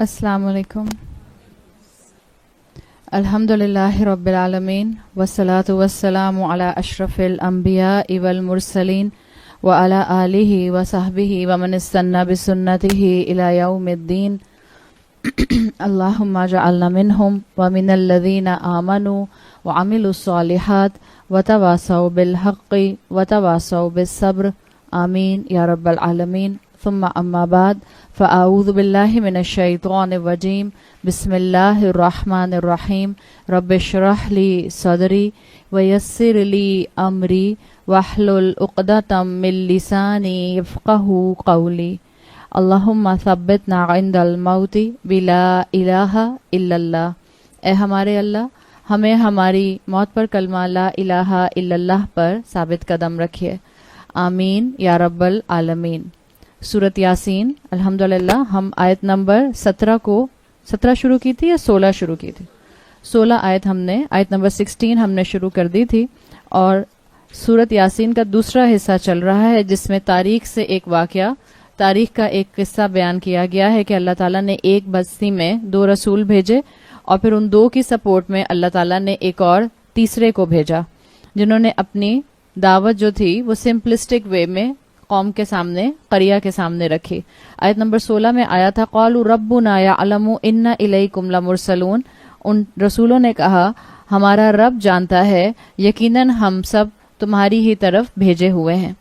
السلام علیکم. الحمدللہ رب العالمین والصلاة والسلام علی اشرف الانبیاء والمرسلین وعلی آلہ وصحبہ ومن استنى بسنتہ الی یوم الدین. اللہم اجعلنا منہم ومن الذین آمنوا وعملوا الصالحات وتواصوا بالحق وتواصوا بالصبر. آمین یا رب العالمین. ثم اما بعد فاعوذ باللہ من الشیطان الرجیم. بسم اللہ الرحمن الرحیم. رب اشرح لی صدری ویسر لی امری واحلل عقدۃ من لسانی یفقہوا قولی. اللہم ثبتنا عند الموت بلا الہ الا اللہ. اے ہمارے اللہ، ہمیں ہماری موت پر کلمہ لا الہ الا اللہ پر ثابت قدم رکھیے. آمین یا رب العالمین. سورۃ یاسین. الحمدللہ ہم آیت نمبر 17 شروع کی تھی یا 16 شروع کی تھی؟ 16 آیت ہم نے، آیت نمبر 16 ہم نے شروع کر دی تھی، اور سورۃ یاسین کا دوسرا حصہ چل رہا ہے جس میں تاریخ سے ایک واقعہ، تاریخ کا ایک قصہ بیان کیا گیا ہے کہ اللہ تعالیٰ نے ایک بستی میں 2 رسول بھیجے، اور پھر ان 2 کی سپورٹ میں اللہ تعالیٰ نے ایک اور تیسرے کو بھیجا، جنہوں نے اپنی دعوت جو تھی وہ سمپلسٹک وے میں قوم کے سامنے، قریہ کے سامنے رکھی. آیت نمبر 16 میں آیا تھا قالوا ربنا یعلم انا الیکم لمرسلون. ان رسولوں نے کہا ہمارا رب جانتا ہے، یقیناً ہم سب تمہاری ہی طرف بھیجے ہوئے ہیں.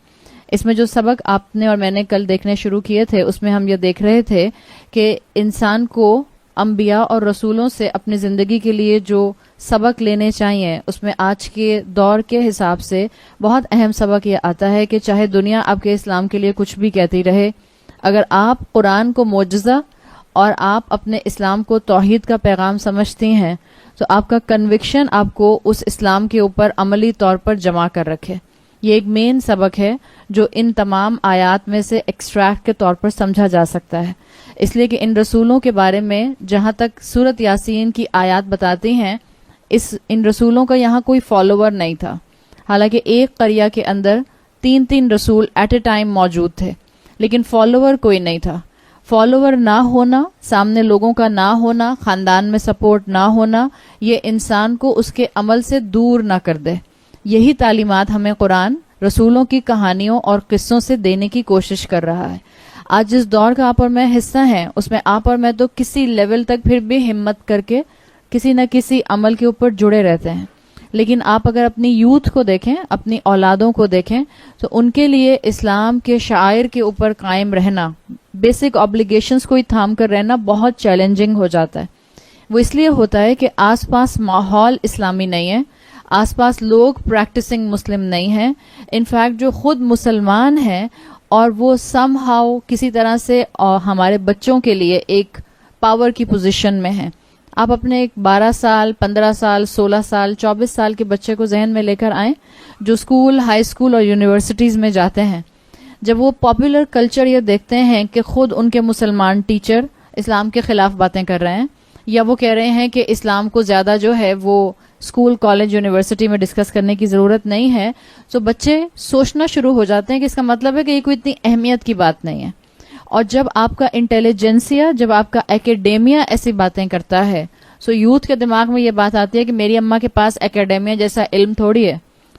اس میں جو سبق آپ نے اور میں نے کل دیکھنے شروع کیے تھے، اس میں ہم یہ دیکھ رہے تھے کہ انسان کو انبیاء اور رسولوں سے اپنی زندگی کے لیے جو سبق لینے چاہیے، اس میں آج کے دور کے حساب سے بہت اہم سبق یہ آتا ہے کہ چاہے دنیا آپ کے اسلام کے لیے کچھ بھی کہتی رہے، اگر آپ قرآن کو معجزہ اور آپ اپنے اسلام کو توحید کا پیغام سمجھتی ہیں تو آپ کا کنوکشن آپ کو اس اسلام کے اوپر عملی طور پر جمع کر رکھے. یہ ایک مین سبق ہے جو ان تمام آیات میں سے ایکسٹریکٹ کے طور پر سمجھا جا سکتا ہے، اس لیے کہ ان رسولوں کے بارے میں جہاں تک سورۃ یاسین کی آیات بتاتی ہیں، ان رسولوں کا یہاں کوئی فالوور نہیں تھا. حالانکہ ایک قریہ کے اندر 3 رسول ایٹ اے ٹائم موجود تھے، لیکن فالوور کوئی نہیں تھا. فالوور نہ ہونا، سامنے لوگوں کا نہ ہونا، خاندان میں سپورٹ نہ ہونا، یہ انسان کو اس کے عمل سے دور نہ کر دے. یہی تعلیمات ہمیں قرآن رسولوں کی کہانیوں اور قصوں سے دینے کی کوشش کر رہا ہے. آج جس دور کا آپ اور میں حصہ ہیں، اس میں آپ اور میں تو کسی لیول تک پھر بھی ہمت کر کے کسی نہ کسی عمل کے اوپر جڑے رہتے ہیں، لیکن آپ اگر اپنی یوتھ کو دیکھیں، اپنی اولادوں کو دیکھیں، تو ان کے لیے اسلام کے شعائر کے اوپر قائم رہنا، بیسک آبلیگیشنز کو ہی تھام کر رہنا بہت چیلنجنگ ہو جاتا ہے. وہ اس لیے ہوتا ہے کہ آس پاس ماحول اسلامی نہیں ہے، آس پاس لوگ پریکٹسنگ مسلم نہیں ہیں. انفیکٹ جو خود مسلمان ہیں اور وہ سم ہاؤ کسی طرح سے ہمارے بچوں کے لیے ایک پاور کی پوزیشن میں ہیں. آپ اپنے ایک 12 سال، 15 سال، 16 سال، 24 سال کے بچے کو ذہن میں لے کر آئیں جو اسکول، ہائی اسکول اور یونیورسٹیز میں جاتے ہیں. جب وہ پاپولر کلچر یہ دیکھتے ہیں کہ خود ان کے مسلمان ٹیچر اسلام کے خلاف باتیں کر رہے ہیں، یا وہ کہہ رہے ہیں کہ اسلام کو زیادہ جو ہے وہ اسکول، کالج، یونیورسٹی میں ڈسکس کرنے کی ضرورت نہیں ہے، تو بچے سوچنا شروع ہو جاتے ہیں کہ اس کا مطلب ہے کہ یہ کوئی اتنی اہمیت کی بات نہیں ہے. اور جب آپ کا انٹیلیجنسیا، جب آپ کا ایکیڈیمیا ایسی باتیں کرتا ہے، سو یوتھ کے دماغ میں یہ بات آتی ہے کہ میری اماں کے پاس ایکیڈیمیا جیسا علم تھوڑی ہے،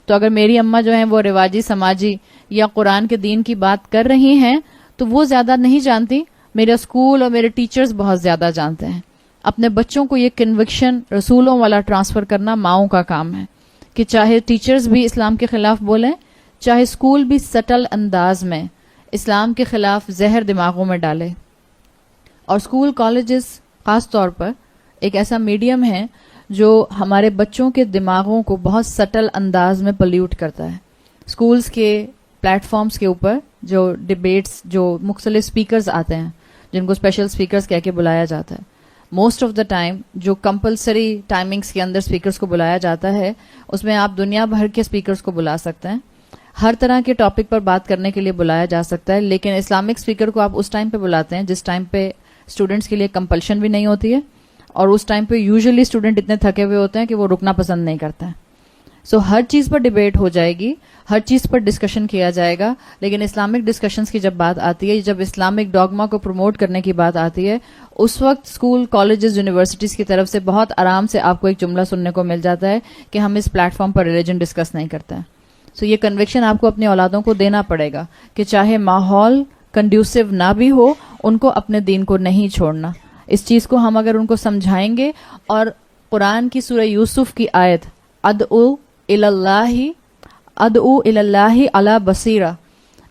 تو اگر میری اماں جو ہیں وہ رواجی، سماجی یا قرآن کے دین کی بات کر رہی ہیں تو وہ زیادہ نہیں جانتی، میرا اسکول اور میرے ٹیچرز بہت زیادہ جانتے ہیں. اپنے بچوں کو یہ کنوکشن رسولوں والا ٹرانسفر کرنا ماؤں کا کام ہے کہ چاہے ٹیچرز بھی اسلام کے خلاف بولیں، چاہے اسکول بھی سٹل انداز میں اسلام کے خلاف زہر دماغوں میں ڈالے. اور اسکول، کالجز خاص طور پر ایک ایسا میڈیم ہے جو ہمارے بچوں کے دماغوں کو بہت سٹل انداز میں پلیوٹ کرتا ہے. اسکولز کے پلیٹ فارمز کے اوپر جو ڈیبیٹس، جو مختلف سپیکرز آتے ہیں جن کو اسپیشل سپیکرز کہہ کے بلایا جاتا ہے، موسٹ آف دا ٹائم جو کمپلسری ٹائمنگز کے اندر سپیکرز کو بلایا جاتا ہے، اس میں آپ دنیا بھر کے سپیکرز کو بلا سکتے ہیں، ہر طرح کے ٹاپک پر بات کرنے کے لیے بلایا جا سکتا ہے. لیکن اسلامک سپیکر کو آپ اس ٹائم پہ بلاتے ہیں جس ٹائم پہ اسٹوڈنٹس کے لیے کمپلشن بھی نہیں ہوتی ہے، اور اس ٹائم پہ یوزلی اسٹوڈنٹ اتنے تھکے ہوئے ہوتے ہیں کہ وہ رکنا پسند نہیں کرتے ہیں. سو ہر چیز پر ڈبیٹ ہو جائے گی, ہر چیز پر ڈسکشن کیا جائے گا, لیکن اسلامک ڈسکشنز کی جب بات آتی ہے, جب اسلامک ڈوگما کو پروموٹ کرنے کی بات آتی ہے, اس وقت اسکول, کالجز, یونیورسٹیز کی طرف سے بہت آرام سے آپ کو ایک جملہ سننے کو مل جاتا ہے کہ ہم اس پلیٹ فارم پر ریلیجن ڈسکس نہیں کرتے ہیں. سو یہ کنوکشن آپ کو اپنی اولادوں کو دینا پڑے گا کہ چاہے ماحول کنڈیوسو نہ بھی ہو, ان کو اپنے دین کو نہیں چھوڑنا. اس چیز کو ہم اگر ان کو سمجھائیں گے, اور قرآن کی سورہ یوسف کی آیت ادعو اللہ علی بصیرہ,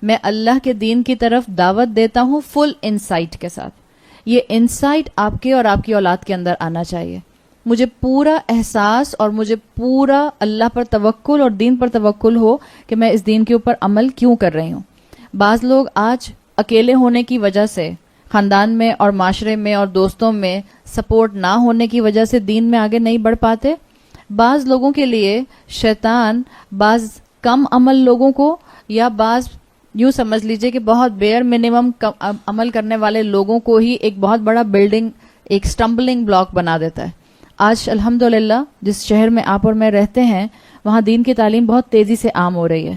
میں اللہ کے دین کی طرف دعوت دیتا ہوں فل انسائٹ کے ساتھ. یہ انسائٹ آپ کے اور آپ کی اولاد کے اندر آنا چاہیے. مجھے پورا احساس اور مجھے پورا اللہ پر توکل اور دین پر توکل ہو کہ میں اس دین کے اوپر عمل کیوں کر رہی ہوں. بعض لوگ آج اکیلے ہونے کی وجہ سے, خاندان میں اور معاشرے میں اور دوستوں میں سپورٹ نہ ہونے کی وجہ سے دین میں آگے نہیں بڑھ پاتے. بعض لوگوں کے لیے شیطان بعض کم عمل لوگوں کو, یا بعض یوں سمجھ لیجئے کہ بہت بیئر منیمم عمل کرنے والے لوگوں کو ہی ایک بہت بڑا بلڈنگ, ایک سٹمبلنگ بلاک بنا دیتا ہے. آج الحمدللہ جس شہر میں آپ اور میں رہتے ہیں, وہاں دین کی تعلیم بہت تیزی سے عام ہو رہی ہے,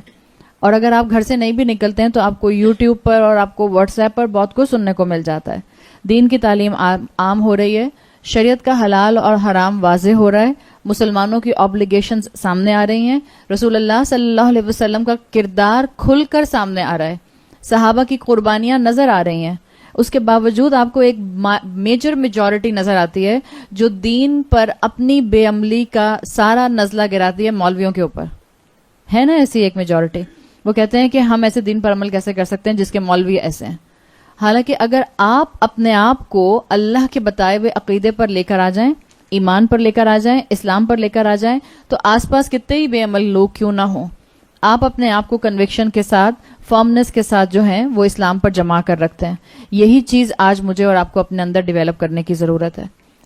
اور اگر آپ گھر سے نہیں بھی نکلتے ہیں تو آپ کو یوٹیوب پر اور آپ کو واٹس ایپ پر بہت کچھ سننے کو مل جاتا ہے. دین کی تعلیم عام ہو رہی ہے, شریعت کا حلال اور حرام واضح ہو رہا ہے, مسلمانوں کی آبلیگیشنز سامنے آ رہی ہیں, رسول اللہ صلی اللہ علیہ وسلم کا کردار کھل کر سامنے آ رہا ہے, صحابہ کی قربانیاں نظر آ رہی ہیں. اس کے باوجود آپ کو ایک میجر میجورٹی نظر آتی ہے جو دین پر اپنی بے عملی کا سارا نزلہ گراتی ہے مولویوں کے اوپر. ہے نا ایسی ایک میجورٹی, وہ کہتے ہیں کہ ہم ایسے دین پر عمل کیسے کر سکتے ہیں جس کے مولوی ایسے ہیں. حالانکہ اگر آپ اپنے آپ کو اللہ کے بتائے ہوئے عقیدے پر لے کر آ جائیں, ایمان پر لے کر آ جائیں, اسلام پر لے کر آ جائیں, تو آس پاس کتنے ہی بے عمل لوگ کیوں نہ ہوں, آپ اپنے آپ کو کنوکشن کے ساتھ, فرمنس کے ساتھ جو ہیں وہ اسلام پر جمع کر رکھتے ہیں. یہی چیز آج مجھے اور آپ کو اپنے اندر ڈیولپ کرنے کی ضرورت ہے.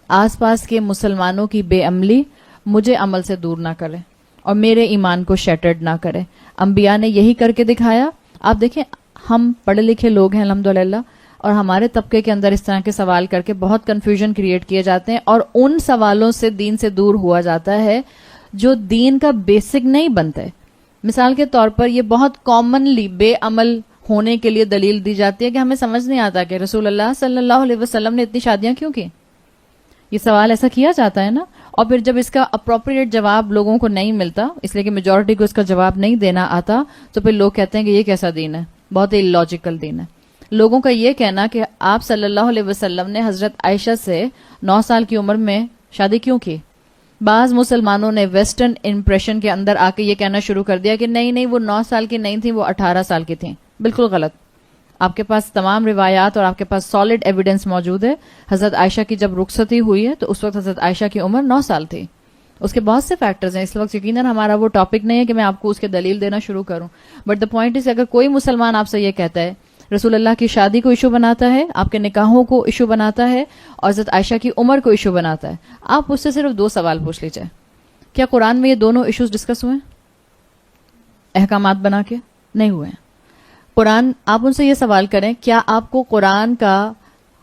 آس پاس کے مسلمانوں کی بے عملی مجھے عمل سے دور نہ کرے اور میرے ایمان کو شیٹرڈ نہ کرے. انبیاء نے یہی کر کے دکھایا. آپ دیکھیں, ہم پڑھے لکھے لوگ ہیں الحمدللہ, اور ہمارے طبقے کے اندر اس طرح کے سوال کر کے بہت کنفیوژن کریٹ کیے جاتے ہیں, اور ان سوالوں سے دین سے دور ہوا جاتا ہے جو دین کا بیسک نہیں بنتے. مثال کے طور پر یہ بہت کامنلی بے عمل ہونے کے لیے دلیل دی جاتی ہے کہ ہمیں سمجھ نہیں آتا کہ رسول اللہ صلی اللہ علیہ وسلم نے اتنی شادیاں کیوں کی. یہ سوال ایسا کیا جاتا ہے نا, اور پھر جب اس کا اپروپریٹ جواب لوگوں کو نہیں ملتا, اس لیے کہ میجورٹی کو اس کا جواب نہیں دینا آتا, تو پھر لوگ کہتے ہیں کہ یہ کیسا دین ہے, بہت ہی لاجیکل دین ہے. لوگوں کا یہ کہنا کہ آپ صلی اللہ علیہ وسلم نے حضرت عائشہ سے 9 سال کی عمر میں شادی کیوں کی. بعض مسلمانوں نے ویسٹرن امپریشن کے اندر آ کے یہ کہنا شروع کر دیا کہ نہیں وہ 9 سال کی نہیں تھیں, وہ 18 سال کی تھیں. بالکل غلط. آپ کے پاس تمام روایات اور آپ کے پاس سالڈ ایویڈنس موجود ہے. حضرت عائشہ کی جب رخصتی ہوئی ہے تو اس وقت حضرت عائشہ کی عمر 9 سال تھی. اس کے بہت سے فیکٹرز ہیں, اس وقت یقیناً ہمارا وہ ٹاپک نہیں ہے کہ میں آپ کو اس کے دلیل دینا شروع کروں, بٹ دا پوائنٹ از, اگر کوئی مسلمان آپ سے یہ کہتا ہے رسول اللہ کی شادی کو ایشو بناتا ہے, آپ کے نکاحوں کو ایشو بناتا ہے, اور حضرت عائشہ کی عمر کو ایشو بناتا ہے, آپ اس سے صرف 2 سوال پوچھ لیجئے. کیا قرآن میں یہ دونوں ایشوز ڈسکس ہوئے ہیں احکامات بنا کے؟ نہیں ہوئے ہیں. قرآن, آپ ان سے یہ سوال کریں کیا آپ کو قرآن کا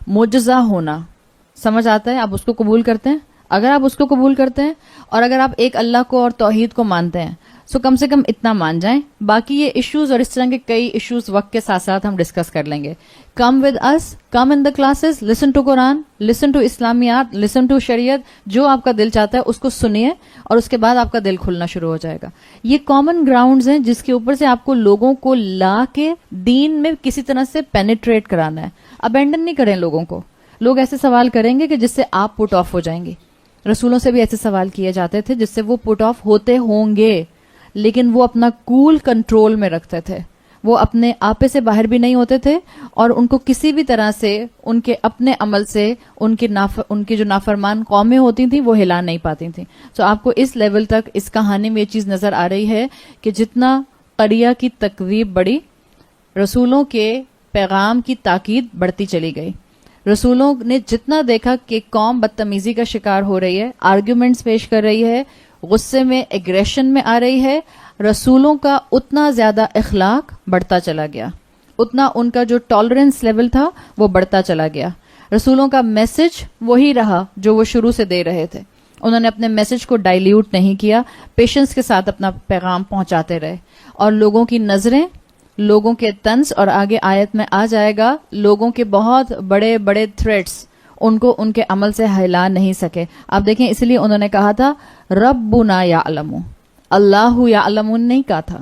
معجزہ ہونا سمجھ آتا ہے, آپ اس کو قبول کرتے ہیں؟ اگر آپ اس کو قبول کرتے ہیں اور اگر آپ ایک اللہ کو اور توحید کو مانتے ہیں, سو کم سے کم اتنا مان جائیں. باقی یہ ایشوز اور اس طرح کے کئی ایشوز وقت کے ساتھ ساتھ ہم ڈسکس کر لیں گے. Come with us, come in the classes, listen to Quran, listen to Islamiyat, listen to Shariat. جو آپ کا دل چاہتا ہے اس کو سنیے, اور اس کے بعد آپ کا دل کھلنا شروع ہو جائے گا. یہ کامن گراؤنڈز ہیں جس کے اوپر سے آپ کو لوگوں کو لا کے دین میں کسی طرح سے پینیٹریٹ کرانا ہے. ابینڈن نہیں کریں لوگوں کو. لوگ ایسے سوال کریں گے کہ جس سے آپ پٹ آف ہو جائیں گے. رسولوں سے بھی ایسے سوال کیے جاتے تھے جس سے وہ پٹ آف ہوتے ہوں گے, لیکن وہ اپنا کول کنٹرول میں رکھتے تھے. وہ اپنے آپے سے باہر بھی نہیں ہوتے تھے, اور ان کو کسی بھی طرح سے ان کے اپنے عمل سے ان کی جو نافرمان قومیں ہوتی تھیں وہ ہلا نہیں پاتی تھیں. سو آپ کو اس لیول تک اس کہانی میں یہ چیز نظر آ رہی ہے کہ جتنا قریہ کی تکذیب بڑھی, رسولوں کے پیغام کی تاکید بڑھتی چلی گئی. رسولوں نے جتنا دیکھا کہ قوم بدتمیزی کا شکار ہو رہی ہے, آرگیومنٹس پیش کر رہی ہے, غصے میں, ایگریشن میں آ رہی ہے, رسولوں کا اتنا زیادہ اخلاق بڑھتا چلا گیا, اتنا ان کا جو ٹالرنس لیول تھا وہ بڑھتا چلا گیا. رسولوں کا میسج وہی رہا جو وہ شروع سے دے رہے تھے, انہوں نے اپنے میسج کو ڈائلیوٹ نہیں کیا، پیشنس کے ساتھ اپنا پیغام پہنچاتے رہے، اور لوگوں کی نظریں، لوگوں کے طنز، اور آگے آیت میں آ جائے گا لوگوں کے بہت بڑے بڑے تھریٹس ان کو ان کے عمل سے ہلا نہیں سکے. آپ دیکھیں اس لیے انہوں نے کہا تھا ربنا یعلم، اللہ یعلم نہیں کہا تھا.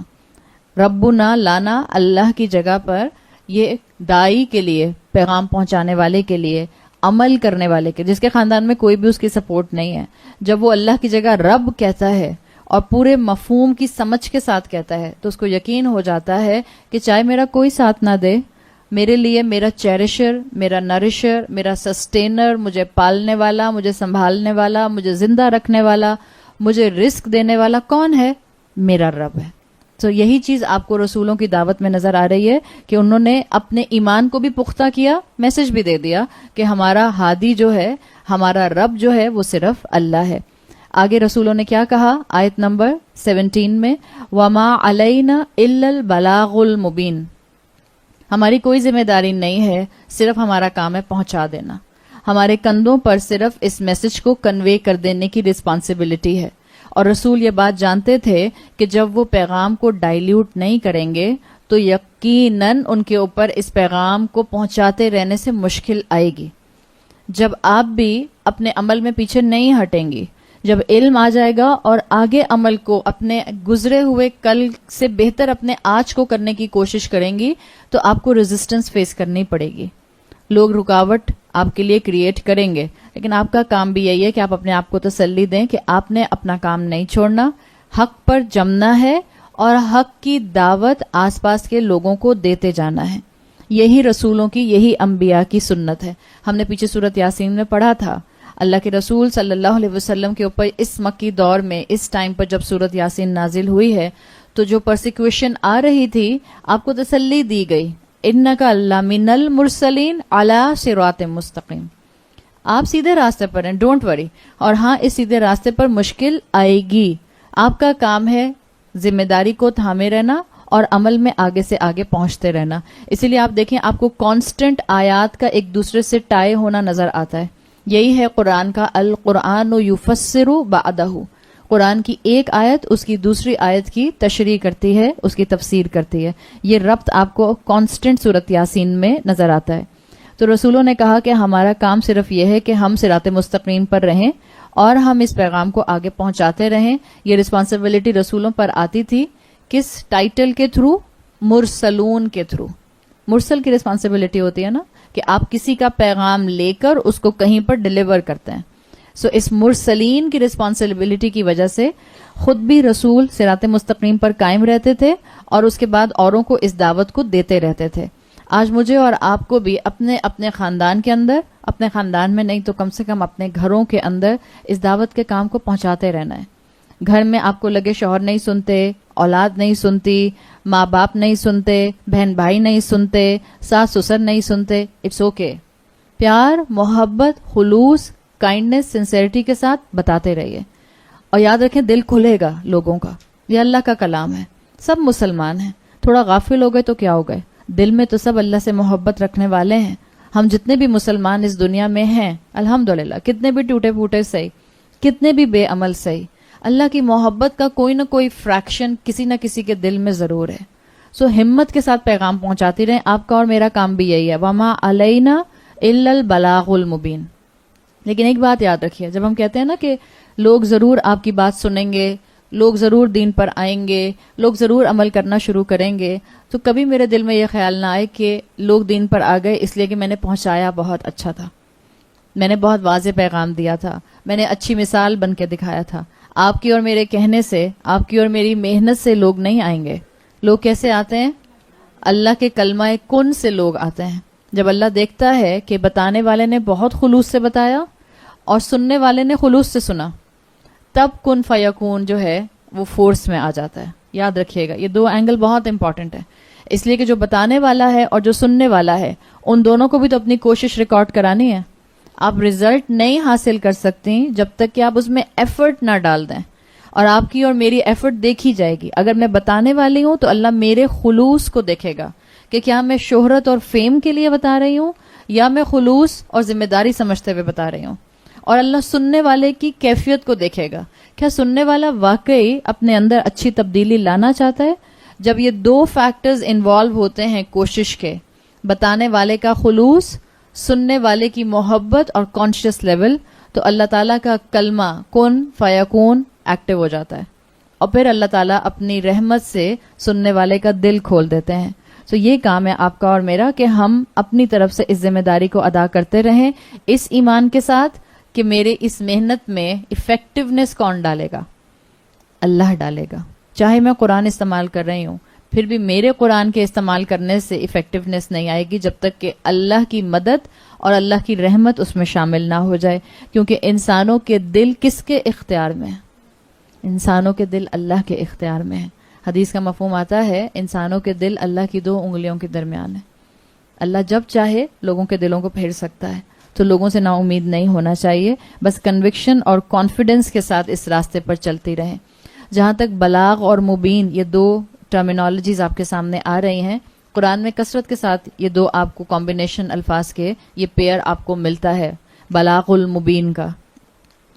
ربنا لانا اللہ کی جگہ پر یہ دائی کے لیے، پیغام پہنچانے والے کے لیے، عمل کرنے والے کے، جس کے خاندان میں کوئی بھی اس کی سپورٹ نہیں ہے، جب وہ اللہ کی جگہ رب کہتا ہے اور پورے مفہوم کی سمجھ کے ساتھ کہتا ہے تو اس کو یقین ہو جاتا ہے کہ چاہے میرا کوئی ساتھ نہ دے، میرے لیے میرا چیریشر، میرا نرشر، میرا سسٹینر، مجھے پالنے والا، مجھے سنبھالنے والا، مجھے زندہ رکھنے والا، مجھے رزق دینے والا کون ہے؟ میرا رب ہے. تو یہی چیز آپ کو رسولوں کی دعوت میں نظر آ رہی ہے کہ انہوں نے اپنے ایمان کو بھی پختہ کیا، میسج بھی دے دیا کہ ہمارا ہادی جو ہے، ہمارا رب جو ہے وہ صرف اللہ ہے. آگے رسولوں نے کیا کہا آیت نمبر 17 میں، وَمَا عَلَيْنَا إِلَّا الْبَلَاغُ الْمُبِينُ، ہماری کوئی ذمہ داری نہیں ہے، صرف ہمارا کام ہے پہنچا دینا. ہمارے کندھوں پر صرف اس میسج کو کنوے کر دینے کی رسپانسبلٹی ہے. اور رسول یہ بات جانتے تھے کہ جب وہ پیغام کو ڈائلیوٹ نہیں کریں گے تو یقیناً ان کے اوپر اس پیغام کو پہنچاتے رہنے سے مشکل آئے گی. جب آپ بھی اپنے عمل میں پیچھے نہیں ہٹیں گی، جب علم آ جائے گا اور آگے عمل کو اپنے گزرے ہوئے کل سے بہتر اپنے آج کو کرنے کی کوشش کریں گی، تو آپ کو ریزسٹنس فیس کرنی پڑے گی. لوگ رکاوٹ آپ کے لیے کریٹ کریں گے، لیکن آپ کا کام بھی یہی ہے کہ آپ اپنے آپ کو تسلی دیں کہ آپ نے اپنا کام نہیں چھوڑنا، حق پر جمنا ہے اور حق کی دعوت آس پاس کے لوگوں کو دیتے جانا ہے. یہی رسولوں کی، یہی انبیاء کی سنت ہے. ہم نے پیچھے سورت یاسین میں پڑھا تھا، اللہ کے رسول صلی اللہ علیہ وسلم کے اوپر اس مکی دور میں، اس ٹائم پر جب سورت یاسین نازل ہوئی ہے تو جو پرسیکیوشن آ رہی تھی آپ کو تسلی دی گئی، انک لمن المرسلین علی صراط مستقیم، آپ سیدھے راستے پر ہیں، ڈونٹ وری. اور ہاں، اس سیدھے راستے پر مشکل آئے گی، آپ کا کام ہے ذمہ داری کو تھامے رہنا اور عمل میں آگے سے آگے پہنچتے رہنا. اسی لیے آپ دیکھیں آپ کو کانسٹنٹ آیات کا ایک دوسرے سے ٹائے ہونا نظر آتا ہے. یہی ہے قرآن کا القرآن یفسر بعدہ، قرآن کی ایک آیت اس کی دوسری آیت کی تشریح کرتی ہے، اس کی تفسیر کرتی ہے. یہ ربط آپ کو کانسٹنٹ سورت یاسین میں نظر آتا ہے. تو رسولوں نے کہا کہ ہمارا کام صرف یہ ہے کہ ہم صراط مستقیم پر رہیں اور ہم اس پیغام کو آگے پہنچاتے رہیں. یہ رسپانسبلٹی رسولوں پر آتی تھی کس ٹائٹل کے تھرو؟ مرسلون کے تھرو. مرسل کی رسپانسبلٹی ہوتی ہے نا کہ آپ کسی کا پیغام لے کر اس کو کہیں پر ڈیلیور کرتے ہیں. سو اس مرسلین کی رسپانسبلٹی کی وجہ سے خود بھی رسول صراط مستقیم پر قائم رہتے تھے اور اس کے بعد اوروں کو اس دعوت کو دیتے رہتے تھے. آج مجھے اور آپ کو بھی اپنے اپنے خاندان کے اندر، اپنے خاندان میں نہیں تو کم سے کم اپنے گھروں کے اندر اس دعوت کے کام کو پہنچاتے رہنا ہے. گھر میں آپ کو لگے شوہر نہیں سنتے، اولاد نہیں سنتی، ماں باپ نہیں سنتے، بہن بھائی نہیں سنتے، ساس سسر نہیں سنتے، اٹس اوکے. پیار، محبت، خلوص، کائنڈنس، سنسیئرٹی کے ساتھ بتاتے رہیے. اور یاد رکھیں دل کھلے گا لوگوں کا. یہ اللہ کا کلام ہے. سب مسلمان ہیں، تھوڑا غافل ہو گئے تو کیا ہو گئے، دل میں تو سب اللہ سے محبت رکھنے والے ہیں. ہم جتنے بھی مسلمان اس دنیا میں ہیں الحمدللہ، کتنے بھی ٹوٹے پھوٹے صحیح، کتنے بھی بے عمل صحیح، اللہ کی محبت کا کوئی نہ کوئی فریکشن کسی نہ کسی کے دل میں ضرور ہے. سو ہمت کے ساتھ پیغام پہنچاتی رہیں. آپ کا اور میرا کام بھی یہی ہے، وما علینا الا البلاغ المبین. لیکن ایک بات یاد رکھیے، جب ہم کہتے ہیں نا کہ لوگ ضرور آپ کی بات سنیں گے، لوگ ضرور دین پر آئیں گے، لوگ ضرور عمل کرنا شروع کریں گے، تو کبھی میرے دل میں یہ خیال نہ آئے کہ لوگ دین پر آ گئے اس لیے کہ میں نے پہنچایا بہت اچھا تھا، میں نے بہت واضح پیغام دیا تھا، میں نے اچھی مثال بن کے دکھایا تھا. آپ کی اور میرے کہنے سے، آپ کی اور میری محنت سے لوگ نہیں آئیں گے. لوگ کیسے آتے ہیں؟ اللہ کے کلمہ کن سے لوگ آتے ہیں. جب اللہ دیکھتا ہے کہ بتانے والے نے بہت خلوص سے بتایا اور سننے والے نے خلوص سے سنا، تب کن فیکون جو ہے وہ فورس میں آ جاتا ہے. یاد رکھیے گا یہ دو اینگل بہت امپورٹنٹ ہے، اس لیے کہ جو بتانے والا ہے اور جو سننے والا ہے ان دونوں کو بھی تو اپنی کوشش ریکارڈ کرانی ہے. آپ ریزلٹ نہیں حاصل کر سکتی جب تک کہ آپ اس میں ایفرٹ نہ ڈال دیں، اور آپ کی اور میری ایفرٹ دیکھی جائے گی. اگر میں بتانے والی ہوں تو اللہ میرے خلوص کو دیکھے گا کہ کیا میں شہرت اور فیم کے لیے بتا رہی ہوں یا میں خلوص اور ذمہ داری سمجھتے ہوئے بتا رہی ہوں. اور اللہ سننے والے کی کیفیت کو دیکھے گا. کیا سننے والا واقعی اپنے اندر اچھی تبدیلی لانا چاہتا ہے؟ جب یہ دو فیکٹرز انوالو ہوتے ہیں کوشش کے، بتانے والے کا خلوص، سننے والے کی محبت اور کانشیس لیول، تو اللہ تعالیٰ کا کلمہ کن فیکون ایکٹیو ہو جاتا ہے، اور پھر اللہ تعالیٰ اپنی رحمت سے سننے والے کا دل کھول دیتے ہیں. تو یہ کام ہے آپ کا اور میرا کہ ہم اپنی طرف سے اس ذمہ داری کو ادا کرتے رہیں، اس ایمان کے ساتھ کہ میرے اس محنت میں افیکٹونیس کون ڈالے گا؟ اللہ ڈالے گا. چاہے میں قرآن استعمال کر رہی ہوں، پھر بھی میرے قرآن کے استعمال کرنے سے افیکٹونیس نہیں آئے گی جب تک کہ اللہ کی مدد اور اللہ کی رحمت اس میں شامل نہ ہو جائے. کیونکہ انسانوں کے دل کس کے اختیار میں ہے؟ انسانوں کے دل اللہ کے اختیار میں ہے. حدیث کا مفہوم آتا ہے انسانوں کے دل اللہ کی 2 انگلیوں کے درمیان ہے. اللہ جب چاہے لوگوں کے دلوں کو پھیر سکتا ہے. تو لوگوں سے نا امید نہیں ہونا چاہیے، بس کنوکشن اور کانفیڈنس کے ساتھ اس راستے پر چلتی رہیں. جہاں تک بلاغ اور مبین، یہ 2 ٹرمینالوجیز آپ کے سامنے آ رہی ہیں. قرآن میں کثرت کے ساتھ یہ 2 آپ کو کمبینیشن الفاظ کے یہ پیئر آپ کو ملتا ہے بلاغ المبین کا.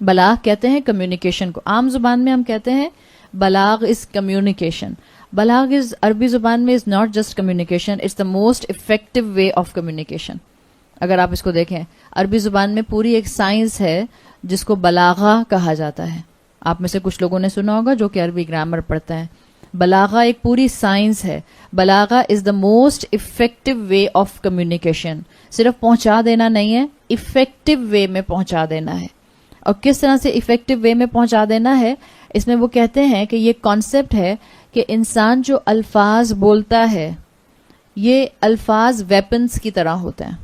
بلاغ کہتے ہیں کمیونیکیشن کو، عام زبان میں ہم کہتے ہیں بلاغ از کمیونیکیشن. بلاغ از عربی زبان میں is not just communication, it's the most effective way of communication. اگر آپ اس کو دیکھیں عربی زبان میں پوری ایک سائنس ہے جس کو بلاغہ کہا جاتا ہے. آپ میں سے کچھ لوگوں نے سنا ہوگا جو کہ عربی گرامر پڑھتا ہے. بلاغہ ایک پوری سائنس ہے. Balagha is the most effective way of communication. صرف پہنچا دینا نہیں ہے، افیکٹو وے میں پہنچا دینا ہے. اور کس طرح سے افیکٹو وے میں پہنچا دینا ہے، اس میں وہ کہتے ہیں کہ یہ کانسیپٹ ہے کہ انسان جو الفاظ بولتا ہے یہ الفاظ ویپنز کی طرح ہوتے ہیں.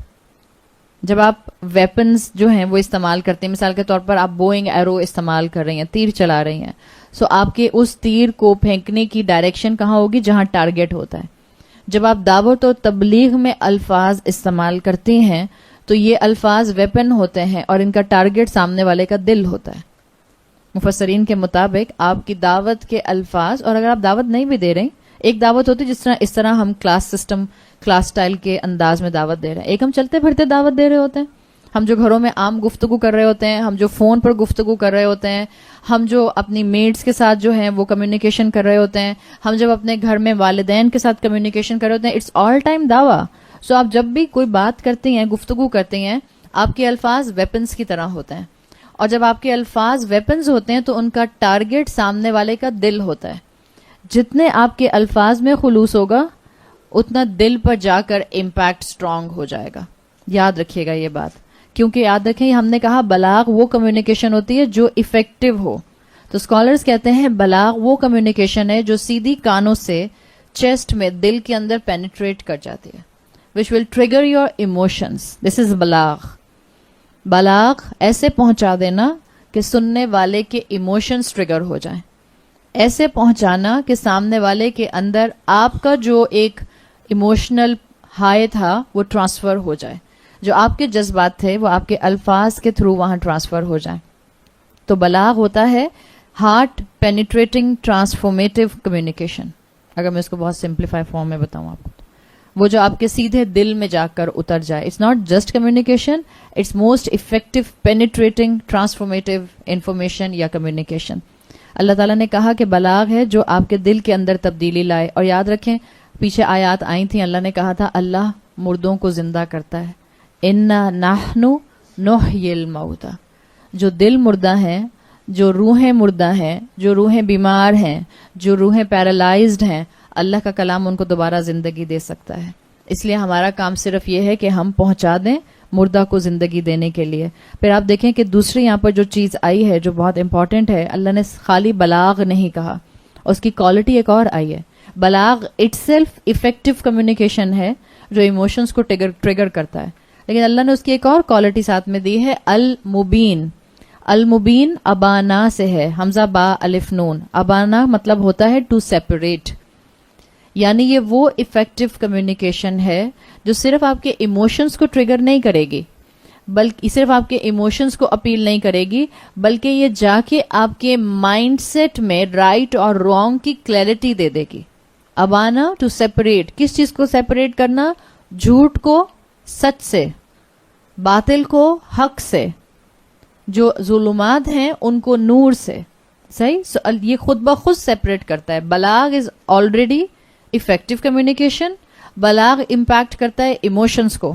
جب آپ ویپنز جو ہیں وہ استعمال کرتے ہیں، مثال کے طور پر آپ بوئنگ ایرو استعمال کر رہی ہیں، تیر چلا رہی ہیں، سو آپ کے اس تیر کو پھینکنے کی ڈائریکشن کہاں ہوگی؟ جہاں ٹارگٹ ہوتا ہے. جب آپ دعوت و تبلیغ میں الفاظ استعمال کرتی ہیں تو یہ الفاظ ویپن ہوتے ہیں اور ان کا ٹارگٹ سامنے والے کا دل ہوتا ہے. مفسرین کے مطابق آپ کی دعوت کے الفاظ، اور اگر آپ دعوت نہیں بھی دے رہے، ایک دعوت ہوتی ہے اس طرح ہم کلاس سسٹم، کلاس سٹائل کے انداز میں دعوت دے رہے ہیں. ایک ہم چلتے پھرتے دعوت دے رہے ہوتے ہیں، ہم جو گھروں میں عام گفتگو کر رہے ہوتے ہیں، ہم جو فون پر گفتگو کر رہے ہوتے ہیں، ہم جو اپنی میٹس کے ساتھ جو ہیں وہ کمیونیکیشن کر رہے ہوتے ہیں، ہم جب اپنے گھر میں والدین کے ساتھ کمیونیکیشن کر رہے ہوتے ہیں، اٹس آل ٹائم دعویٰ. سو آپ جب بھی کوئی بات کرتے ہیں، گفتگو کرتے ہیں، آپ کے الفاظ ویپنز کی طرح ہوتے ہیں. اور جب آپ کے الفاظ ویپنز ہوتے ہیں تو ان کا ٹارگٹ سامنے والے کا دل ہوتا ہے. جتنے آپ کے الفاظ میں خلوص ہوگا اتنا دل پر جا کر امپیکٹ سٹرونگ ہو جائے گا. یاد رکھیے گا یہ بات، کیونکہ یاد رکھیں ہم نے کہا بلاغ وہ کمیونیکیشن ہوتی ہے جو افیکٹو ہو. تو اسکالرز کہتے ہیں بلاغ وہ کمیونیکیشن ہے جو سیدھی کانوں سے چیسٹ میں، دل کے اندر پینیٹریٹ کر جاتی ہے، which will trigger your emotions. This is بلاغ. بلاغ ایسے پہنچا دینا کہ سننے والے کے ایموشنز ٹریگر ہو جائیں، ایسے پہنچانا کہ سامنے والے کے اندر آپ کا جو ایک ایموشنل ہائی تھا وہ ٹرانسفر ہو جائے، جو آپ کے جذبات تھے وہ آپ کے الفاظ کے تھرو وہاں ٹرانسفر ہو جائیں. تو بلاغ ہوتا ہے ہارٹ پینیٹریٹنگ ٹرانسفارمیٹیو کمیونیکیشن. اگر میں اس کو بہت سمپلیفائی فارم میں بتاؤں آپ کو، وہ جو آپ کے سیدھے دل میں جا کر اتر جائے. It's not just communication, it's most effective penetrating transformative information یا کمیونیکیشن. اللہ تعالیٰ نے کہا کہ بلاغ ہے جو آپ کے دل کے اندر تبدیلی لائے. اور یاد رکھیں پیچھے آیات آئی تھیں، اللہ نے کہا تھا اللہ مردوں کو زندہ کرتا ہے. انا نحن نحیی الموتى. جو دل مردہ ہیں، جو روحیں مردہ ہیں، جو روحیں بیمار ہیں، جو روحیں پیرالائزڈ ہیں، اللہ کا کلام ان کو دوبارہ زندگی دے سکتا ہے. اس لیے ہمارا کام صرف یہ ہے کہ ہم پہنچا دیں مردہ کو زندگی دینے کے لیے. پھر آپ دیکھیں کہ دوسری یہاں پر جو چیز آئی ہے جو بہت امپورٹنٹ ہے، اللہ نے خالی بلاغ نہیں کہا، اس کی کوالٹی ایک اور آئی ہے. بلاغ اٹ سیلف افیکٹو کمیونیکیشن ہے جو ایموشنز کو ٹریگر کرتا ہے، لیکن اللہ نے اس کی ایک اور کوالٹی ساتھ میں دی ہے، المبین. المبین ابانا سے ہے، حمزہ با الف نون. ابانا مطلب ہوتا ہے ٹو سیپریٹ، یعنی یہ وہ افیکٹو کمیونیکیشن ہے جو صرف آپ کے ایموشنز کو ٹریگر نہیں کرے گی، بلکہ صرف آپ کے ایموشنز کو اپیل نہیں کرے گی، بلکہ یہ جا کے آپ کے مائنڈ سیٹ میں رائٹ اور رانگ کی کلیئرٹی دے دے گی. ابانا ٹو سیپریٹ، کس چیز کو سیپریٹ کرنا؟ جھوٹ کو سچ سے، باطل کو حق سے، جو ظلمات ہیں ان کو نور سے. صحیح. یہ خود بخود سیپریٹ کرتا ہے. Balagh is already effective communication. بلاغ امپیکٹ کرتا ہے ایموشنز کو.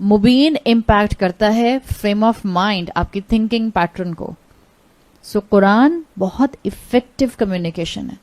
مبین امپیکٹ کرتا ہے فریم آف مائنڈ, آپ کی تھنکنگ پیٹرن کو. سو قرآن بہت افیکٹو کمیونیکیشن ہے.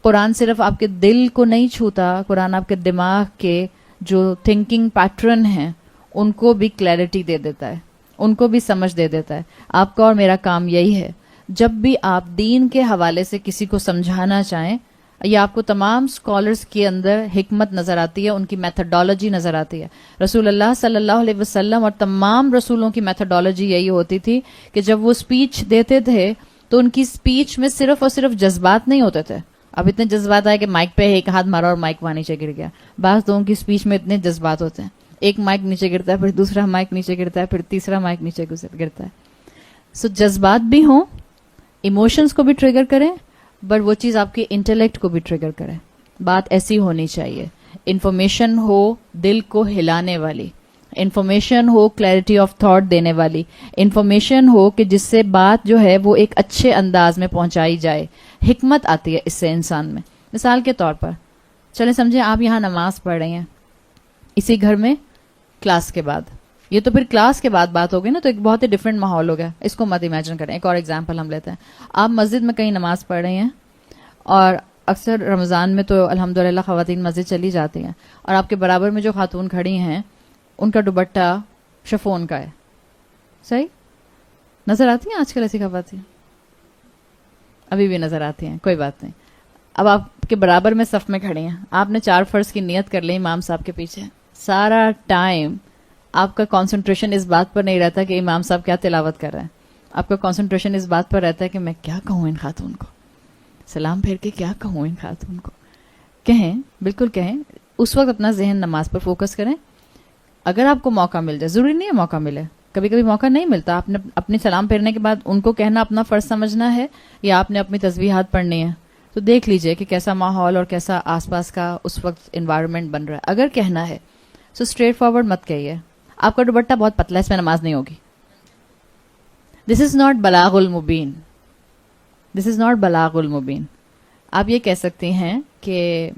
قرآن صرف آپ کے دل کو نہیں چھوتا, قرآن آپ کے دماغ کے جو تھنکنگ پیٹرن ہیں ان کو بھی کلیئرٹی دے دیتا ہے, ان کو بھی سمجھ دے دیتا ہے. آپ کا اور میرا کام یہی ہے, جب بھی آپ دین کے حوالے سے کسی کو سمجھانا چاہیں, یا آپ کو تمام اسکالرس کے اندر حکمت نظر آتی ہے, ان کی میتھڈالوجی نظر آتی ہے. رسول اللہ صلی اللہ علیہ وسلم اور تمام رسولوں کی میتھڈالوجی یہی ہوتی تھی کہ جب وہ اسپیچ دیتے تھے تو ان کی اسپیچ میں صرف اور صرف جذبات نہیں ہوتے تھے. اب اتنے جذبات آئے کہ مائک پہ ایک ہاتھ مارا اور مائک وہاں نیچے گر گیا. بعض لوگوں کی اسپیچ میں اتنے جذبات ہوتے ہیں, ایک مائک نیچے گرتا ہے, پھر دوسرا مائک نیچے گرتا ہے, پھر تیسرا مائک نیچے گرتا ہے. سو جذبات بھی ہوں, ایموشنز کو بھی ٹریگر کریں, بٹ وہ چیز آپ کے انٹلیکٹ کو بھی ٹریگر کرے. بات ایسی ہونی چاہیے, انفارمیشن ہو دل کو ہلانے والی, information who clarity of thought دینے والی, انفارمیشن ہو کہ جس سے بات جو ہے وہ ایک اچھے انداز میں پہنچائی جائے. حکمت آتی ہے اس سے انسان میں. مثال کے طور پر چلیں سمجھیں آپ یہاں نماز پڑھ رہی ہیں اسی گھر میں کلاس کے بعد. یہ تو پھر کلاس کے بعد بات ہوگی نا, تو ایک بہت ہی ڈفرینٹ ماحول ہو گیا. اس کو مت امیجن کریں. ایک اور ایگزامپل ہم لیتے ہیں. آپ مسجد میں کہیں نماز پڑھ رہی ہیں, اور اکثر رمضان میں تو الحمدللہ خواتین مسجد چلی جاتی ہیں, اور آپ کے برابر میں جو خاتون کھڑی ہیں ان کا دوپٹہ شفون کا ہے. صحیح نظر آتی ہیں آج کل ایسی خواتین؟ ابھی بھی نظر آتی ہیں, کوئی بات نہیں. اب آپ کے برابر میں صف میں کھڑی ہیں, آپ نے 4 فرض کی نیت کر لی امام صاحب کے پیچھے. سارا ٹائم آپ کا کانسنٹریشن اس بات پر نہیں رہتا کہ امام صاحب کیا تلاوت کر رہے ہیں. آپ کا کانسنٹریشن اس بات پر رہتا ہے کہ میں کیا کہوں ان خاتون کو, سلام پھیر کے کیا کہوں ان خاتون کو. کہیں, بالکل کہیں. اس وقت اپنا ذہن نماز پر فوکس کریں. اگر آپ کو موقع مل جائے, ضروری نہیں ہے موقع ملے, کبھی کبھی موقع نہیں ملتا, آپ نے اپنی سلام پھیرنے کے بعد ان کو کہنا اپنا فرض سمجھنا ہے, یا آپ نے اپنی تسبیحات پڑھنی ہے, تو دیکھ لیجئے کہ کیسا ماحول اور کیسا آس پاس کا اس وقت انوائرمنٹ بن رہا ہے. اگر کہنا ہے سو اسٹریٹ فارورڈ مت کہیے آپ کا دوپٹہ بہت پتلا ہے, اس میں نماز نہیں ہوگی. This is not balagh almubeen, this is not balagh almubeen. آپ یہ کہہ سکتے ہیں کہ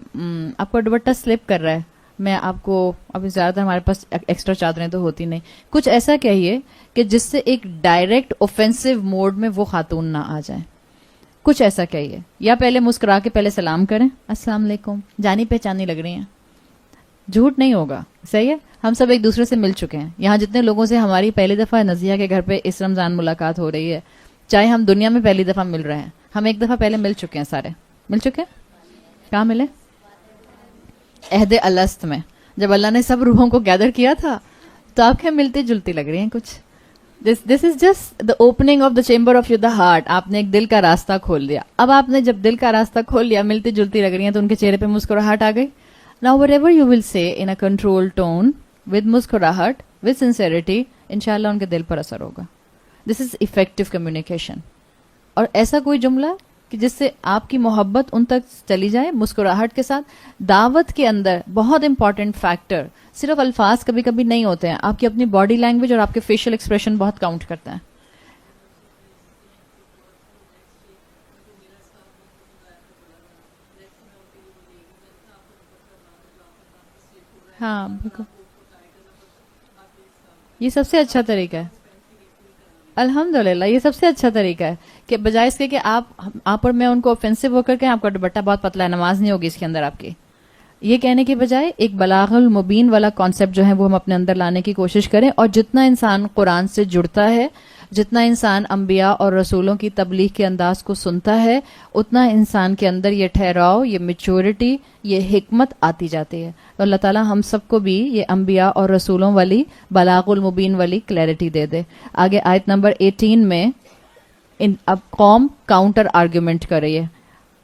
آپ کا دوپٹہ سلپ کر رہا ہے, میں آپ کو, ابھی زیادہ تر ہمارے پاس ایکسٹرا چادریں تو ہوتی نہیں, کچھ ایسا کہیے کہ جس سے ایک ڈائریکٹ اوفینسو موڈ میں وہ خاتون نہ آ جائیں. کچھ ایسا کہیے, یا پہلے مسکرا کے پہلے سلام کریں, السلام علیکم, جانی پہچانی لگ رہی ہیں. جھوٹ نہیں ہوگا, صحیح ہے. ہم سب ایک دوسرے سے مل چکے ہیں. یہاں جتنے لوگوں سے ہماری پہلی دفعہ نزیہ کے گھر پہ اس رمضان ملاقات ہو رہی ہے, چاہے ہم دنیا میں پہلی دفعہ مل رہے ہیں, ہم ایک دفعہ پہلے مل چکے ہیں. سارے مل چکے ہیں. کہاں ملے؟ عہد الست میں, جب اللہ نے سب روحوں کو گیدر کیا تھا, تو آپ کے ملتی جلتی لگ رہی ہیں کچھ. This is just the opening of the chamber of the heart. آپ نے ایک دل کا راستہ کھول دیا. اب آپ نے جب دل کا راستہ کھول لیا, ملتی جلتی لگ رہی ہیں, تو ان کے چہرے پہ مسکراہٹ آ گئی. Now whatever you will say in a controlled tone, with مسکراہٹ, with sincerity, انشاءاللہ ان کے دل پر اثر ہوگا. This is effective communication. اور ایسا کوئی جملہ کہ جس سے آپ کی محبت ان تک چلی جائے مسکراہٹ کے ساتھ. دعوت کے اندر بہت امپورٹنٹ فیکٹر صرف الفاظ کبھی کبھی نہیں ہوتے ہیں, آپ کی اپنی باڈی لینگویج اور آپ کے فیشل ایکسپریشن بہت کاؤنٹ کرتا ہے. ہاں بالکل, یہ سب سے اچھا طریقہ ہے. الحمدللہ یہ سب سے اچھا طریقہ ہے کہ بجائے اس کے کہ آپ اور میں ان کو اوفینسو ہو کر کے آپ کا دوپٹہ بہت پتلا ہے, نماز نہیں ہوگی اس کے اندر آپ کی, یہ کہنے کے بجائے ایک بلاغ المبین والا کانسیپٹ جو ہے وہ ہم اپنے اندر لانے کی کوشش کریں. اور جتنا انسان قرآن سے جڑتا ہے, جتنا انسان انبیاء اور رسولوں کی تبلیغ کے انداز کو سنتا ہے, اتنا انسان کے اندر یہ ٹھہراؤ, یہ میچورٹی, یہ حکمت آتی جاتی ہے. تو اللہ تعالیٰ ہم سب کو بھی یہ انبیاء اور رسولوں والی بلاغ المبین والی کلیئرٹی دے دے. آگے آیت نمبر 18 میں اب قوم کاؤنٹر آرگیومنٹ کر رہی ہے.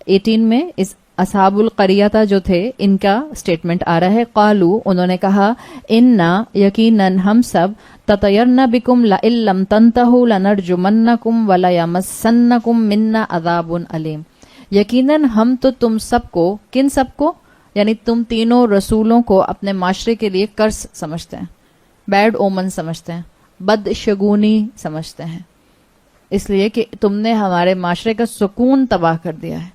18 میں اس اصحاب القریہ جو تھے ان کا سٹیٹمنٹ آ رہا ہے. قالو, انہوں نے کہا, انا, یقیناً ہم سب, تطیرنا بکم لئن لم تنتہوا لنرجمنکم ولیمسنکم منا عذاب علیم. یقیناً ہم تو تم سب کو, کن سب کو, یعنی تم تینوں رسولوں کو اپنے معاشرے کے لیے قرض سمجھتے ہیں, بیڈ اومن سمجھتے ہیں, بد شگونی سمجھتے ہیں. اس لیے کہ تم نے ہمارے معاشرے کا سکون تباہ کر دیا ہے.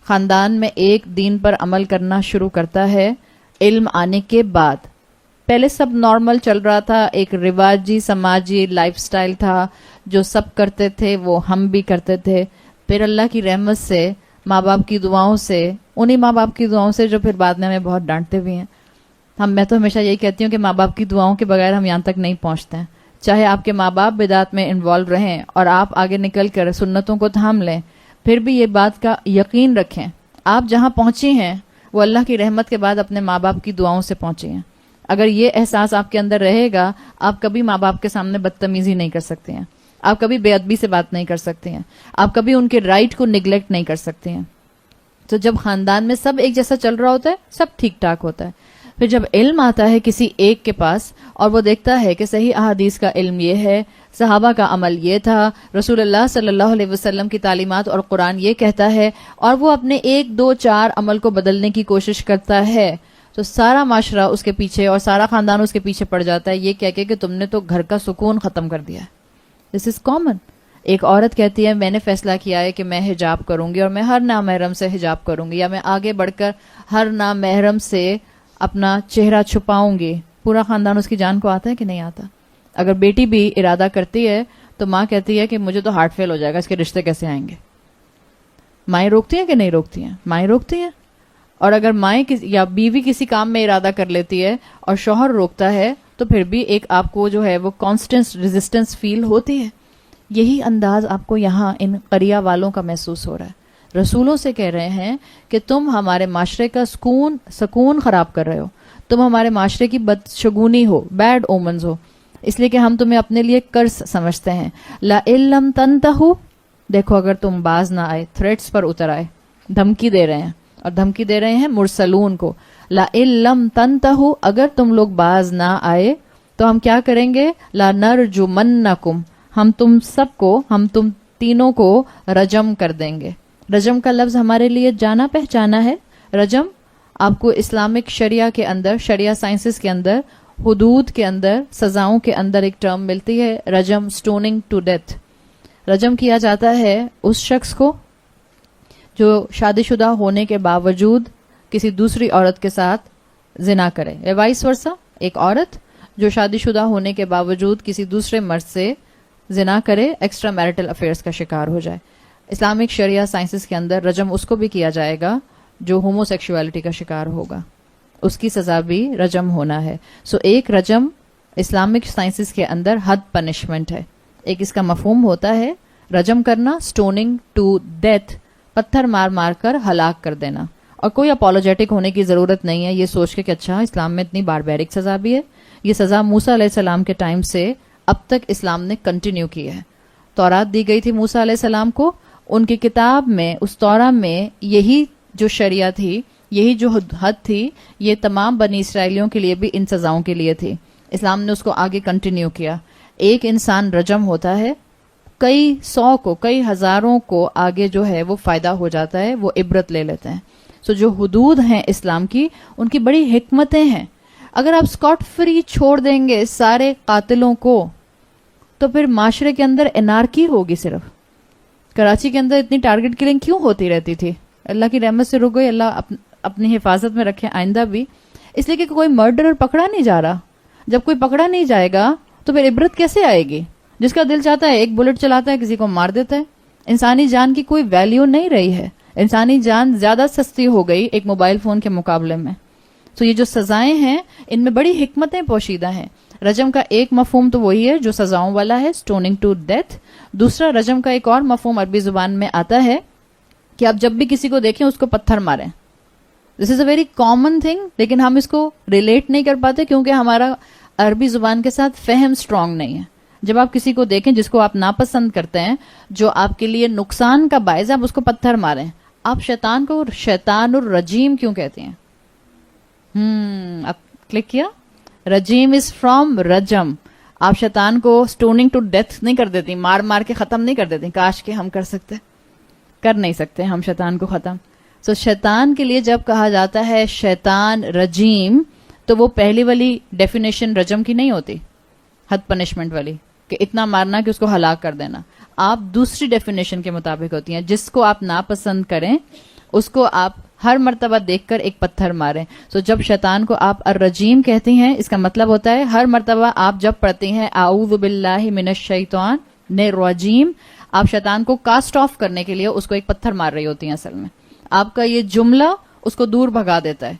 خاندان میں ایک دین پر عمل کرنا شروع کرتا ہے علم آنے کے بعد. پہلے سب نارمل چل رہا تھا، ایک رواجی سماجی لائف سٹائل تھا، جو سب کرتے تھے وہ ہم بھی کرتے تھے. پھر اللہ کی رحمت سے، ماں باپ کی دعاؤں سے، انہی ماں باپ کی دعاؤں سے جو پھر بعد میں ہمیں بہت ڈانٹتے بھی ہیں. میں تو ہمیشہ یہی کہتی ہوں کہ ماں باپ کی دعاؤں کے بغیر ہم یہاں تک نہیں پہنچتے ہیں. چاہے آپ کے ماں باپ بدعت میں انوالو رہیں اور آپ آگے نکل کر سنتوں کو تھام لیں، پھر بھی یہ بات کا یقین رکھیں آپ جہاں پہنچی ہیں وہ اللہ کی رحمت کے بعد اپنے ماں باپ کی دعاؤں سے پہنچی ہیں. اگر یہ احساس آپ کے اندر رہے گا، آپ کبھی ماں باپ کے سامنے بدتمیزی نہیں کر سکتے ہیں، آپ کبھی بے ادبی سے بات نہیں کر سکتے ہیں، آپ کبھی ان کے رائٹ کو نگلیکٹ نہیں کر سکتے ہیں. تو جب خاندان میں سب ایک جیسا چل رہا ہوتا ہے، سب ٹھیک ٹھاک ہوتا ہے. پھر جب علم آتا ہے کسی ایک کے پاس اور وہ دیکھتا ہے کہ صحیح احادیث کا علم یہ ہے، صحابہ کا عمل یہ تھا، رسول اللہ صلی اللہ علیہ وسلم کی تعلیمات اور قرآن یہ کہتا ہے، اور وہ اپنے 1 2 4 عمل کو بدلنے کی کوشش کرتا ہے، تو سارا معاشرہ اس کے پیچھے اور سارا خاندان اس کے پیچھے پڑ جاتا ہے، یہ کہہ کے کہ تم نے تو گھر کا سکون ختم کر دیا ہے. دس از کامن. ایک عورت کہتی ہے میں نے فیصلہ کیا ہے کہ میں حجاب کروں گی اور میں ہر نامحرم سے حجاب کروں گی، یا میں آگے بڑھ کر ہر نامحرم سے اپنا چہرہ چھپاؤں گی. پورا خاندان اس کی جان کو آتا ہے کہ نہیں آتا؟ اگر بیٹی بھی ارادہ کرتی ہے تو ماں کہتی ہے کہ مجھے تو ہارٹ فیل ہو جائے گا، اس کے رشتے کیسے آئیں گے؟ مائیں روکتی ہیں کہ نہیں روکتی ہیں؟ مائیں روکتی ہیں. اور اگر مائیں یا بیوی کسی کام میں ارادہ کر لیتی ہے اور شوہر روکتا ہے تو پھر بھی ایک آپ کو جو ہے وہ کانسٹنٹ ریزسٹنس فیل ہوتی ہے. یہی انداز آپ کو یہاں ان قریہ والوں کا محسوس ہو رہا ہے. رسولوں سے کہہ رہے ہیں کہ تم ہمارے معاشرے کا سکون خراب کر رہے ہو، تم ہمارے معاشرے کی بدشگونی ہو، بیڈ اومنز ہو، اس لیے کہ ہم تمہیں اپنے لیے قرض سمجھتے ہیں. لَئِن لَمْ تَنْتَهُوا، دیکھو اگر تم باز نہ آئے، تھریٹس پر اتر آئے، دھمکی دے رہے ہیں، اور دھمکی دے رہے ہیں مرسلون کو. لَئِن لَمْ تَنْتَهُوا، اگر تم لوگ باز نہ آئے تو ہم کیا کریں گے؟ لَنَرْجُمَنَّكُمْ، ہم تم تینوں کو رجم کر دیں گے. رجم کا لفظ ہمارے لیے جانا پہچانا ہے. رجم آپ کو اسلامک شریعہ کے اندر، شریعہ سائنسز کے اندر، حدود کے اندر، سزاؤں کے اندر ایک ٹرم ملتی ہے، رجم، سٹوننگ ٹو ڈیتھ. رجم کیا جاتا ہے اس شخص کو جو شادی شدہ ہونے کے باوجود کسی دوسری عورت کے ساتھ زنا کرے، یا وائس ورسا، ایک عورت جو شادی شدہ ہونے کے باوجود کسی دوسرے مرد سے زنا کرے، ایکسٹرا میرٹل افیئرز کا شکار ہو جائے. اسلامک شریعہ سائنسز کے اندر رجم اس کو بھی کیا جائے گا جو ہومو سیکشولیٹی کا شکار ہوگا، اس کی سزا بھی رجم ہونا ہے. سو ایک رجم اسلامک سائنسز کے اندر حد پنشمنٹ ہے. ایک اس کا مفہوم ہوتا ہے رجم کرنا، سٹوننگ ٹو ڈیتھ، پتھر مار مار کر ہلاک کر دینا. اور کوئی اپولوجیٹک ہونے کی ضرورت نہیں ہے یہ سوچ کے کہ اچھا اسلام میں اتنی باربیرک سزا بھی ہے. یہ سزا موسیٰ علیہ السلام کے ٹائم سے اب تک اسلام نے کنٹینیو کی ہے. تورات دی گئی تھی موسیٰ علیہ السلام کو، ان کی کتاب میں، اس تورا میں یہی جو شریعہ تھی، یہی جو حد تھی، یہ تمام بنی اسرائیلیوں کے لیے بھی ان سزاؤں کے لیے تھی. اسلام نے اس کو آگے کنٹینیو کیا. ایک انسان رجم ہوتا ہے، کئی 100 کو، کئی ہزاروں کو آگے جو ہے وہ فائدہ ہو جاتا ہے، وہ عبرت لے لیتے ہیں. سو جو حدود ہیں اسلام کی، ان کی بڑی حکمتیں ہیں. اگر آپ اسکاٹ فری چھوڑ دیں گے سارے قاتلوں کو تو پھر معاشرے کے اندر انارکی ہوگی. صرف کراچی کے اندر اتنی ٹارگٹ کلنگ کیوں ہوتی رہتی تھی؟ اللہ کی رحمت سے رک گئی، اللہ اپنی حفاظت میں رکھے آئندہ بھی. اس لیے کہ کوئی مرڈرر پکڑا نہیں جا رہا. جب کوئی پکڑا نہیں جائے گا تو پھر عبرت کیسے آئے گی؟ جس کا دل چاہتا ہے ایک بلٹ چلاتا ہے، کسی کو مار دیتا ہے. انسانی جان کی کوئی ویلیو نہیں رہی ہے. انسانی جان زیادہ سستی ہو گئی ایک موبائل فون کے مقابلے میں. تو یہ جو سزائیں ہیں ان میں بڑی حکمتیں پوشیدہ ہیں. رجم کا ایک مفہوم تو وہی ہے جو سزاؤں والا ہے، سٹوننگ ٹو ڈیتھ. دوسرا رجم کا ایک اور مفہوم عربی زبان میں آتا ہے کہ آپ جب بھی کسی کو دیکھیں اس کو پتھر ماریں. دس از اے ویری کامن تھنگ، لیکن ہم اس کو ریلیٹ نہیں کر پاتے کیونکہ ہمارا عربی زبان کے ساتھ فہم سٹرونگ نہیں ہے. جب آپ کسی کو دیکھیں جس کو آپ ناپسند کرتے ہیں، جو آپ کے لیے نقصان کا باعث ہے، آپ اس کو پتھر ماریں. آپ شیطان کو شیطان الرجیم کیوں کہتے ہیں؟ آپ کلک کیا، رجیم از فرام رجم. آپ شیطان کو سٹوننگ ٹو ڈیتھ نہیں کر دیتی، مار مار کے ختم نہیں کر دیتی. کاش کہ ہم کر نہیں سکتے ہم شیطان کو ختم. سو شیطان کے لیے جب کہا جاتا ہے شیطان رجیم، تو وہ پہلی والی ڈیفینیشن رجم کی نہیں ہوتی، حد پنشمنٹ والی. کہ اتنا مارنا کہ اس کو ہلاک کر دینا. آپ دوسری ڈیفینیشن کے مطابق ہوتی ہیں. جس کو آپ ناپسند کریں اس کو آپ ہر مرتبہ دیکھ کر ایک پتھر ماریں. سو جب شیطان کو آپ الرجیم کہتی ہیں اس کا مطلب ہوتا ہے ہر مرتبہ آپ جب پڑھتے ہیں اعوذ باللہ من الشیطان الرجیم, آپ شیطان کو کاسٹ آف کرنے کے لیے اس کو ایک پتھر مار رہی ہوتی ہیں. اصل میں آپ کا یہ جملہ اس کو دور بھگا دیتا ہے.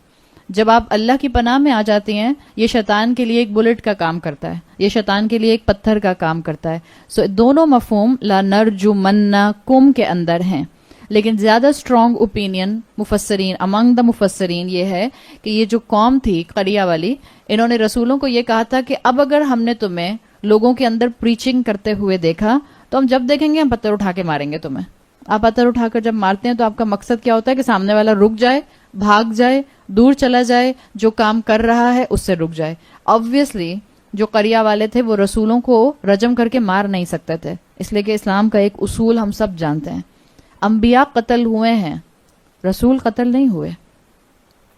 جب آپ اللہ کی پناہ میں آ جاتی ہیں یہ شیطان کے لیے ایک بلٹ کا کام کرتا ہے, یہ شیطان کے لیے ایک پتھر کا کام کرتا ہے. سو دونوں مفہوم لا نرجمنکم کے اندر ہیں. لیکن زیادہ اسٹرانگ اوپینین مفسرین امنگ دا مفسرین یہ ہے کہ یہ جو قوم تھی قریہ والی, انہوں نے رسولوں کو یہ کہا تھا کہ اب اگر ہم نے تمہیں لوگوں کے اندر پریچنگ کرتے ہوئے دیکھا تو ہم جب دیکھیں گے ہم پتھر اٹھا کے ماریں گے تمہیں. آپ پتھر اٹھا کر جب مارتے ہیں تو آپ کا مقصد کیا ہوتا ہے کہ سامنے والا رک جائے, بھاگ جائے, دور چلا جائے, جو کام کر رہا ہے اس سے رک جائے. آبویسلی جو قریہ والے تھے وہ رسولوں کو رجم کر کے مار نہیں سکتے تھے, اس لیے کہ اسلام کا ایک اصول ہم سب جانتے ہیں, انبیاء قتل ہوئے ہیں, رسول قتل نہیں ہوئے.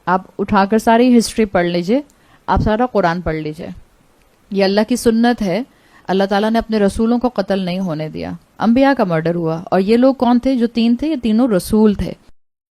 آپ اٹھا کر ساری ہسٹری پڑھ لیجئے, آپ سارا قرآن پڑھ لیجئے. یہ اللہ کی سنت ہے, اللہ تعالیٰ نے اپنے رسولوں کو قتل نہیں ہونے دیا, انبیاء کا مرڈر ہوا. اور یہ لوگ کون تھے جو 3 تھے؟ یہ تینوں رسول تھے.